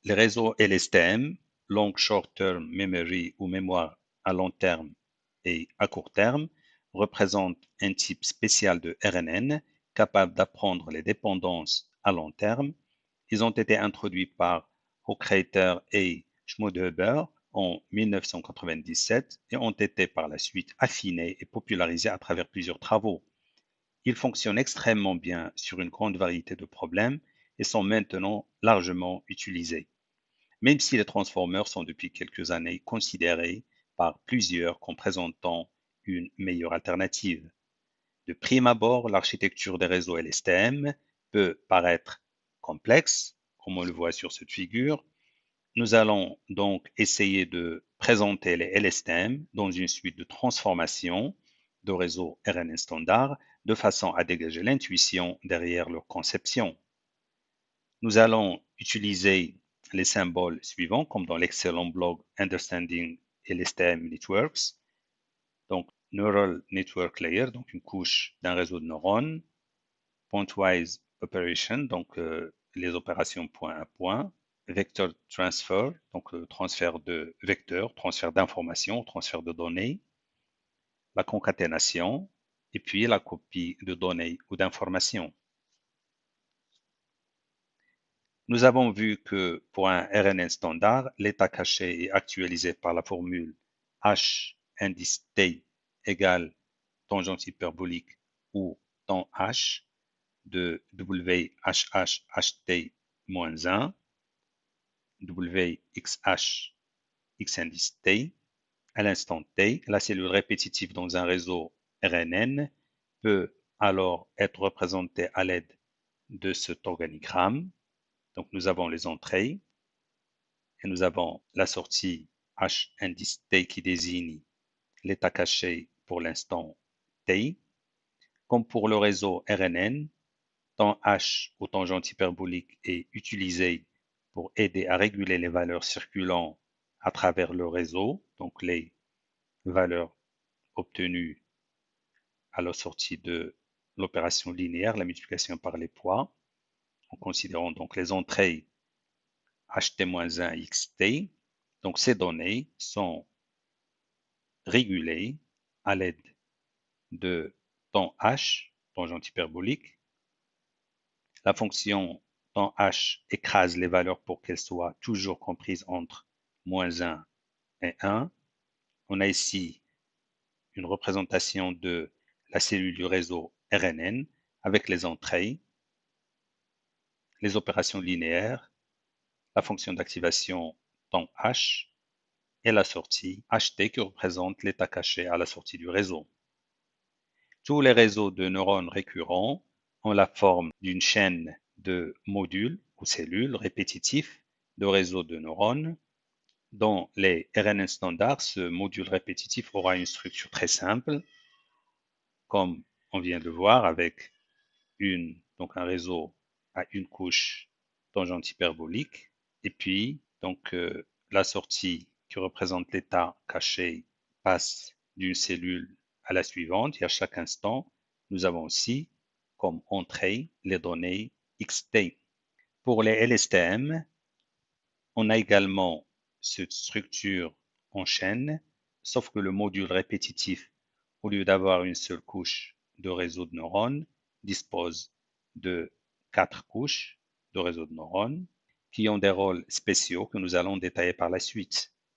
Les réseaux LSTM, Long Short Term Memory ou mémoire à long terme et à court terme, représentent un type spécial de RNN capable d'apprendre les dépendances à long terme. Ils ont été introduits par Hochreiter et Schmidhuber en 1997 et ont été par la suite affinés et popularisés à travers plusieurs travaux. Ils fonctionnent extrêmement bien sur une grande variété de problèmes et sont maintenant largement utilisés, même si les transformers sont depuis quelques années considérés par plusieurs comme présentant une meilleure alternative. De prime abord, l'architecture des réseaux LSTM peut paraître complexe, comme on le voit sur cette figure. Nous allons donc essayer de présenter les LSTM dans une suite de transformations de réseaux RNN standard de façon à dégager l'intuition derrière leur conception. Nous allons utiliser les symboles suivants, comme dans l'excellent blog Understanding LSTM Networks. Donc, Neural Network Layer, donc une couche d'un réseau de neurones. Pointwise Operation, donc les opérations point à point. Vector Transfer, donc transfert de vecteurs, transfert d'informations, transfert de données. La concaténation, et puis la copie de données ou d'informations. Nous avons vu que pour un RNN standard, l'état caché est actualisé par la formule h indice t égale tangente hyperbolique ou temps h de WHH-HT-1, WXH, X indice t. À l'instant t, la cellule répétitive dans un réseau RNN peut alors être représentée à l'aide de cet organigramme. Donc nous avons les entrées et nous avons la sortie H indice t qui désigne l'état caché pour l'instant t. Comme pour le réseau RNN, temps h ou tangente hyperbolique est utilisé pour aider à réguler les valeurs circulant à travers le réseau, donc les valeurs obtenues à la sortie de l'opération linéaire, la multiplication par les poids, en considérant donc les entrées ht-1 xt. Donc ces données sont régulées à l'aide de temps h, tangente hyperbolique. La fonction temps h écrase les valeurs pour qu'elles soient toujours comprises entre -1 et 1. On a ici une représentation de la cellule du réseau RNN avec les entrées, les opérations linéaires, la fonction d'activation temps h et la sortie ht qui représente l'état caché à la sortie du réseau. Tous les réseaux de neurones récurrents ont la forme d'une chaîne de modules ou cellules répétitifs de réseaux de neurones. Dans les RNN standards, ce module répétitif aura une structure très simple, comme on vient de voir avec donc un réseau à une couche tangente hyperbolique, et puis donc la sortie qui représente l'état caché passe d'une cellule à la suivante, et à chaque instant, nous avons aussi comme entrée les données xt. Pour les LSTM, on a également cette structure en chaîne, sauf que le module répétitif, au lieu d'avoir une seule couche de réseau de neurones, dispose de 4 couches de réseau de neurones qui ont des rôles spéciaux que nous allons détailler par la suite.